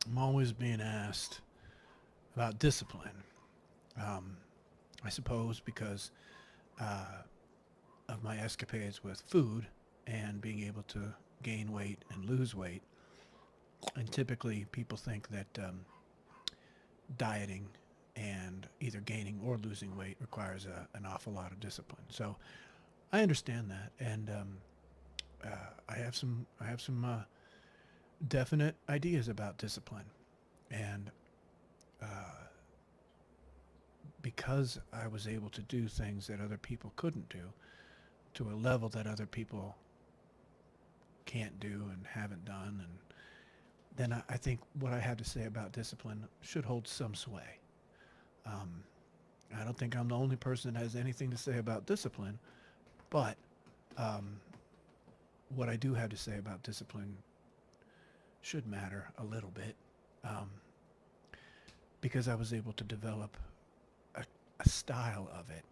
I'm always being asked about discipline. Um, I suppose because uh, of my escapades with food and being able to gain weight and lose weight. And typically, people think that dieting and either gaining or losing weight requires an awful lot of discipline. So I understand that, and I have some definite ideas about discipline, and because I was able to do things that other people couldn't do to a level that other people can't do and haven't done, and then I think what I have to say about discipline should hold some sway. Um, I don't think I'm the only person that has anything to say about discipline, but um, what I do have to say about discipline should matter a little bit um, because I was able to develop a, a style of it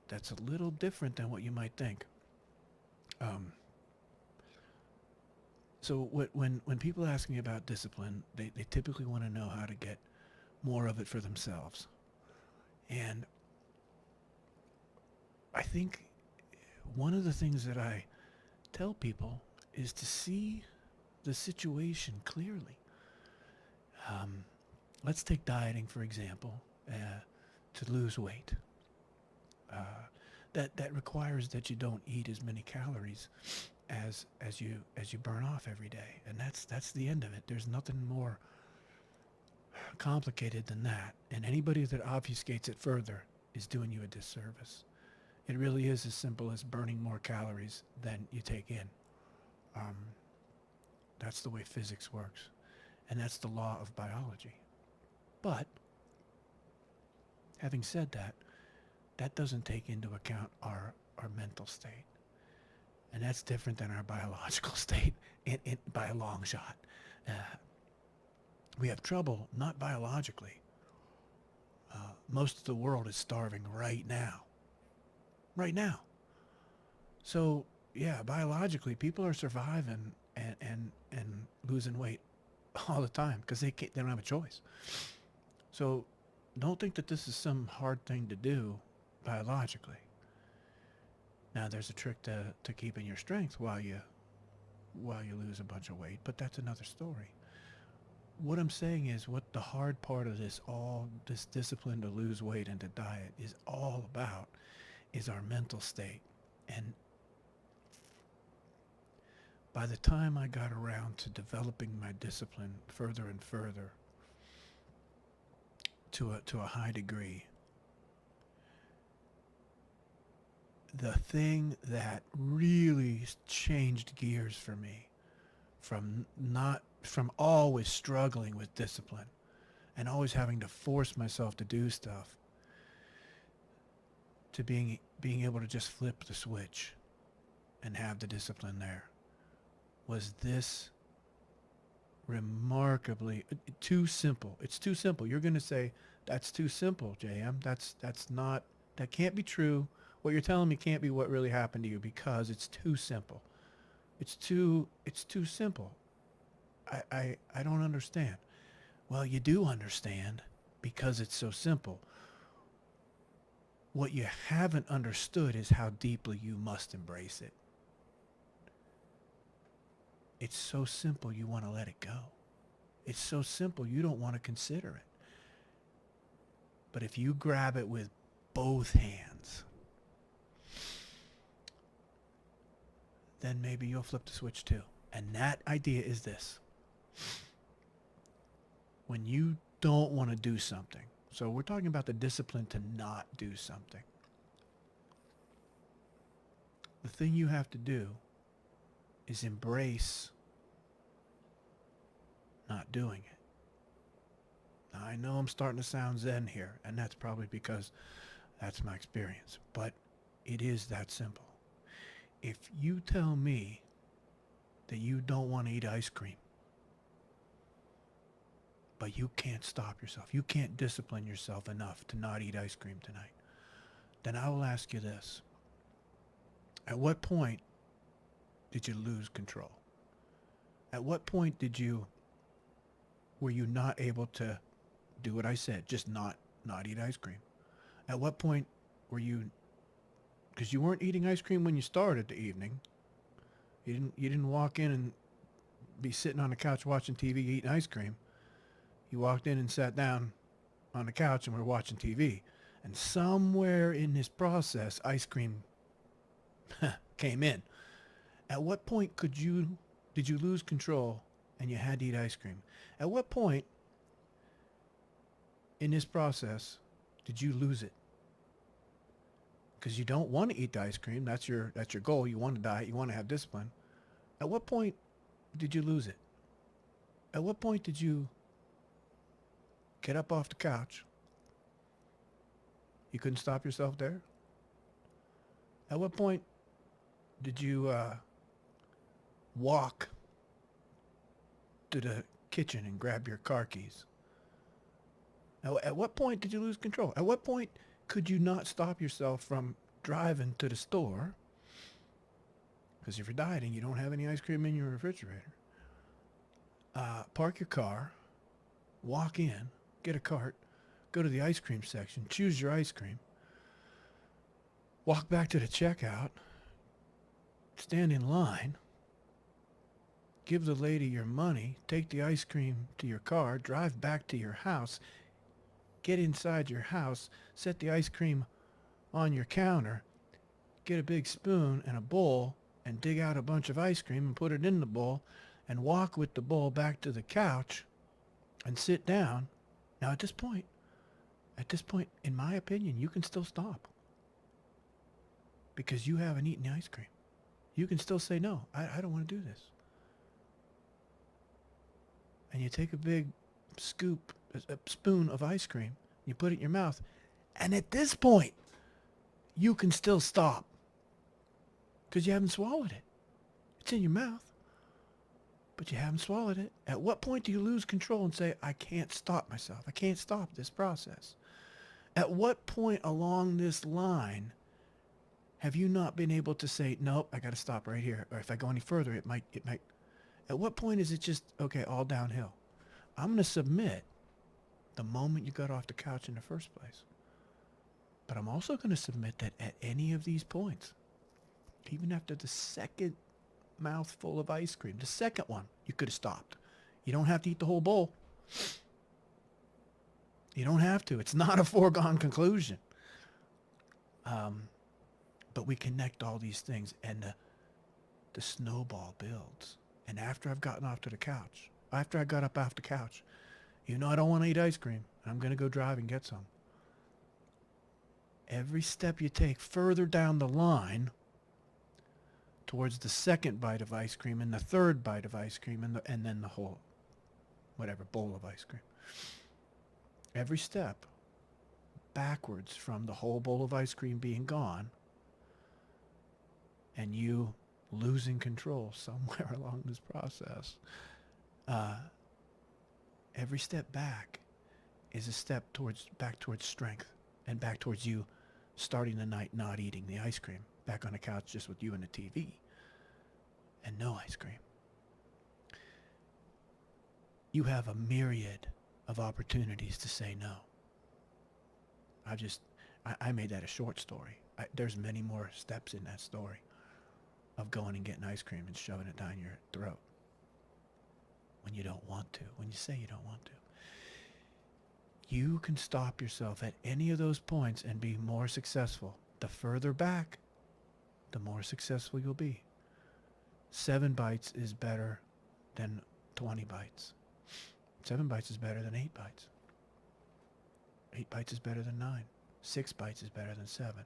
that's a little different than what you might think. Um, so when people ask me about discipline, they typically want to know how to get more of it for themselves. And I think one of the things that I tell people is to see the situation clearly. Um, let's take dieting for example. To lose weight, uh, that requires that you don't eat as many calories as you burn off every day, and that's the end of it. There's nothing more complicated than that, and anybody that obfuscates it further is doing you a disservice. It really is as simple as burning more calories than you take in. Um, that's the way physics works, and that's the law of biology. But having said that, that doesn't take into account our mental state. And that's different than our biological state by a long shot. Uh, we have trouble, not biologically. Most of the world is starving right now. Right now. So, yeah, biologically, people are surviving and losing weight all the time because they don't have a choice. So, don't think that this is some hard thing to do biologically. Now, there's a trick to keeping your strength while you lose a bunch of weight, but that's another story. What I'm saying is what the hard part of this discipline to lose weight and to diet is all about is our mental state. And by the time I got around to developing my discipline further and further to a high degree, the thing that really changed gears for me from always struggling with discipline and always having to force myself to do stuff to being able to just flip the switch and have the discipline there was this remarkably too simple. It's too simple. You're going to say that's too simple, JM. That's not that can't be true. What you're telling me can't be what really happened to you because it's too simple. It's too simple. I don't understand. Well, you do understand because it's so simple. What you haven't understood is how deeply you must embrace it. It's so simple you want to let it go. It's so simple you don't want to consider it. But if you grab it with both hands, then maybe you'll flip the switch too. And that idea is this. When you don't want to do something, so we're talking about the discipline to not do something. The thing you have to do is embrace not doing it. Now, I know I'm starting to sound zen here, and that's probably because that's my experience, but it is that simple. If you tell me that you don't want to eat ice cream, but you can't stop yourself, you can't discipline yourself enough to not eat ice cream tonight, then I will ask you this. At what point did you lose control? At what point were you not able to do what I said, just not eat ice cream? At what point were you, because you weren't eating ice cream when you started the evening. You didn't walk in and be sitting on the couch watching TV eating ice cream. You walked in and sat down on the couch and were watching TV. And somewhere in this process, ice cream came in. At what point did you lose control and you had to eat ice cream? At what point in this process did you lose it? Because you don't want to eat the ice cream. That's your goal. You want to diet. You want to have discipline. At what point did you lose it? At what point did you get up off the couch? You couldn't stop yourself there? At what point did you walk to the kitchen and grab your car keys? At what point did you lose control? At what point could you not stop yourself from driving to the store? Because if you're dieting, you don't have any ice cream in your refrigerator. Park your car, walk in, get a cart, go to the ice cream section, choose your ice cream, walk back to the checkout, stand in line, give the lady your money, take the ice cream to your car, drive back to your house, get inside your house, set the ice cream on your counter, get a big spoon and a bowl, and dig out a bunch of ice cream and put it in the bowl, and walk with the bowl back to the couch and sit down. Now at this point, in my opinion, you can still stop. Because you haven't eaten the ice cream. You can still say, no, I don't want to do this. And you take a big a spoon of ice cream, you put it in your mouth, and at this point, you can still stop. Because you haven't swallowed it. It's in your mouth, but you haven't swallowed it. At what point do you lose control and say, I can't stop myself. I can't stop this process? At what point along this line have you not been able to say, nope, I got to stop right here. Or if I go any further, it might. At what point is it just, okay, all downhill? I'm going to submit the moment you got off the couch in the first place. But I'm also going to submit that at any of these points, even after the second mouthful of ice cream, the second one, you could have stopped. You don't have to eat the whole bowl. You don't have to. It's not a foregone conclusion. But we connect all these things, and the snowball builds. And after I've gotten off to the couch, after I got up off the couch, I don't want to eat ice cream. I'm going to go drive and get some. Every step you take further down the line towards the second bite of ice cream and the third bite of ice cream and then the whole, bowl of ice cream. Every step backwards from the whole bowl of ice cream being gone and you losing control somewhere along this process, every step back is a step back towards strength and back towards you starting the night not eating the ice cream, back on the couch just with you and the TV and no ice cream. You have a myriad of opportunities to say no. I made that a short story. There's many more steps in that story of going and getting ice cream and shoving it down your throat when you don't want to, when you say you don't want to. You can stop yourself at any of those points and be more successful. The further back, the more successful you'll be. 7 bites is better than 20 bites. 7 bites is better than 8 bites. 8 bites is better than 9. 6 bites is better than 7.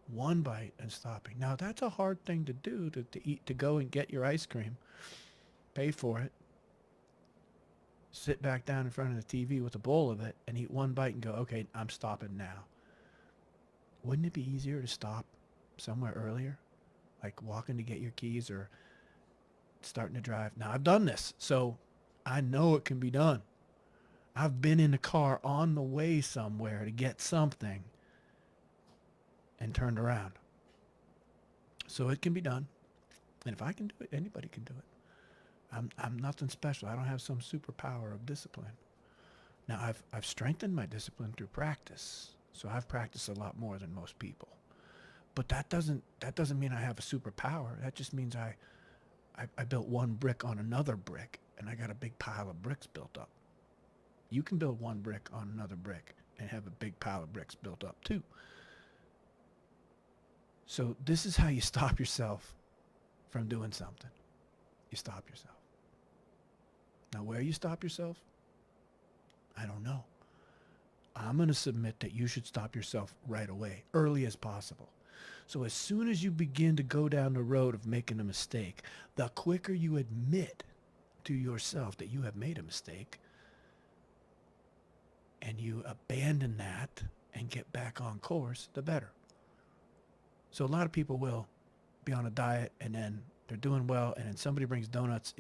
1 bite and stopping. Now that's a hard thing to do, to eat, to go and get your ice cream, pay for it, sit back down in front of the TV with a bowl of it and eat 1 bite and go, okay, I'm stopping now. Wouldn't it be easier to stop somewhere earlier? Like walking to get your keys or starting to drive. Now I've done this, so I know it can be done. I've been in the car on the way somewhere to get something and turned around. So it can be done. And if I can do it, anybody can do it. I'm nothing special. I don't have some superpower of discipline. Now I've strengthened my discipline through practice. So I've practiced a lot more than most people. But that doesn't mean I have a superpower. That just means I built one brick on another brick, and I got a big pile of bricks built up. You can build one brick on another brick and have a big pile of bricks built up too. So this is how you stop yourself from doing something. You stop yourself. Now where you stop yourself, I don't know. I'm going to submit that you should stop yourself right away, early as possible. So as soon as you begin to go down the road of making a mistake, the quicker you admit to yourself that you have made a mistake and you abandon that and get back on course, the better. So a lot of people will be on a diet and then they're doing well, and then somebody brings donuts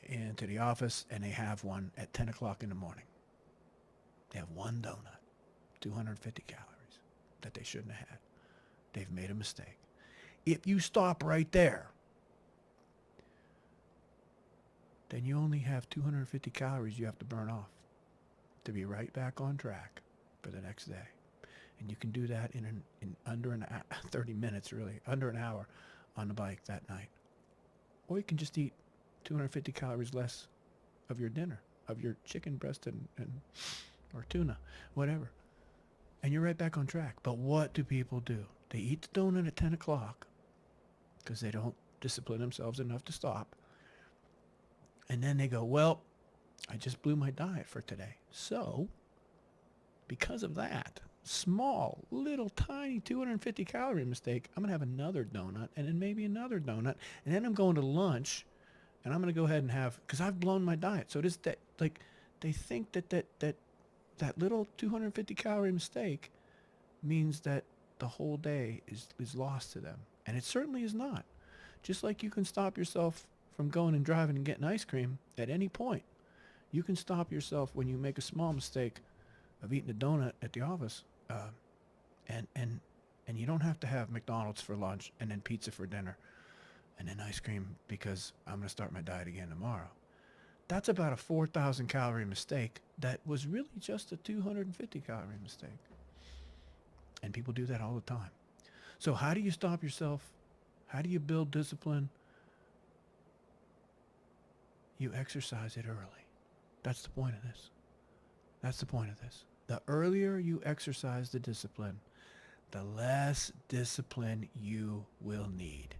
into the office and they have one at 10 o'clock in the morning. They have one donut, 250 calories that they shouldn't have had. They've made a mistake. If you stop right there, then you only have 250 calories you have to burn off to be right back on track for the next day. And you can do that in under 30 minutes, really, under an hour on the bike that night. Or you can just eat 250 calories less of your dinner, of your chicken breast and or tuna, whatever. And you're right back on track. But what do people do? They eat the donut at 10 o'clock because they don't discipline themselves enough to stop. And then they go, well, I just blew my diet for today. So, because of that small, little, tiny 250 calorie mistake, I'm going to have another donut and then maybe another donut. And then I'm going to lunch and I'm going to go ahead and have, because I've blown my diet. So it is that, like, they think that little 250 calorie mistake means that the whole day is lost to them. And it certainly is not. Just like you can stop yourself from going and driving and getting ice cream at any point, you can stop yourself when you make a small mistake of eating a donut at the office. And you don't have to have McDonald's for lunch and then pizza for dinner and then ice cream because I'm going to start my diet again tomorrow. That's about a 4,000 calorie mistake that was really just a 250 calorie mistake. And people do that all the time. So how do you stop yourself? How do you build discipline? You exercise it early. That's the point of this. That's the point of this. The earlier you exercise the discipline, the less discipline you will need.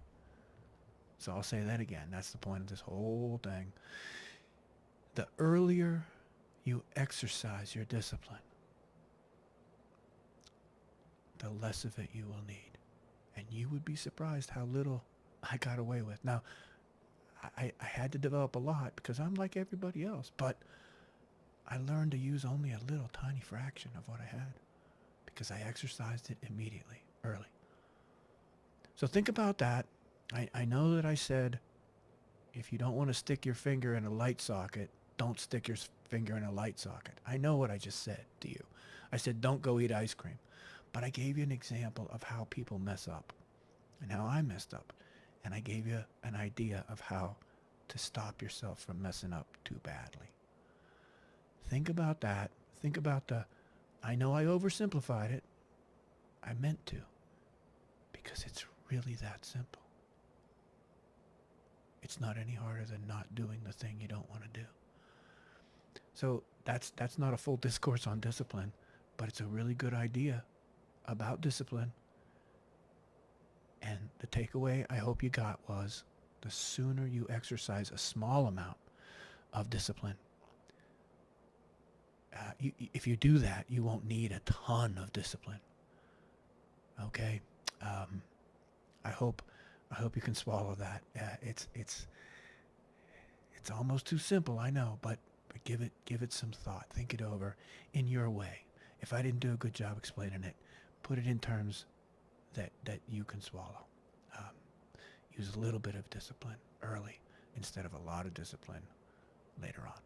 So I'll say that again. That's the point of this whole thing. The earlier you exercise your discipline, the less of it you will need. And you would be surprised how little I got away with. Now, I had to develop a lot because I'm like everybody else, but I learned to use only a little tiny fraction of what I had because I exercised it immediately, early. So think about that. I know that I said if you don't want to stick your finger in a light socket, don't stick your finger in a light socket. I know what I just said to you. I said don't go eat ice cream. But I gave you an example of how people mess up and how I messed up. And I gave you an idea of how to stop yourself from messing up too badly. Think about that. Think about I know I oversimplified it. I meant to. Because it's really that simple. It's not any harder than not doing the thing you don't want to do. So that's not a full discourse on discipline, but it's a really good idea about discipline. And the takeaway I hope you got was the sooner you exercise a small amount of discipline, if you do that, you won't need a ton of discipline. Okay? I hope you can swallow that. It's almost too simple, I know, but give it some thought. Think it over in your way. If I didn't do a good job explaining it, put it in terms that you can swallow. Use a little bit of discipline early instead of a lot of discipline later on.